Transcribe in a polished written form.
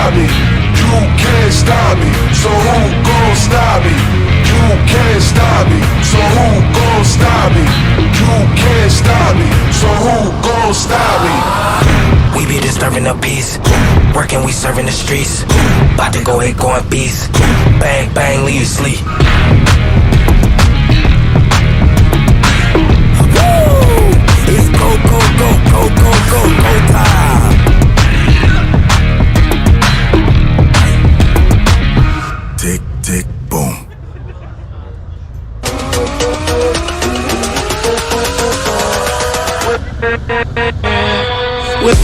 stop me? You can't stop me, so who gon' stop me? You can't stop me, so who gon' stop me? You can't stop me, so who gon' stop me? We be disturbing the peace, working, we serving the streets. About to go ahead, going beast. Bang, bang, leave you sleep. Woo! It's go, go, go, go, go, go, go time. Tick, tick, boom. With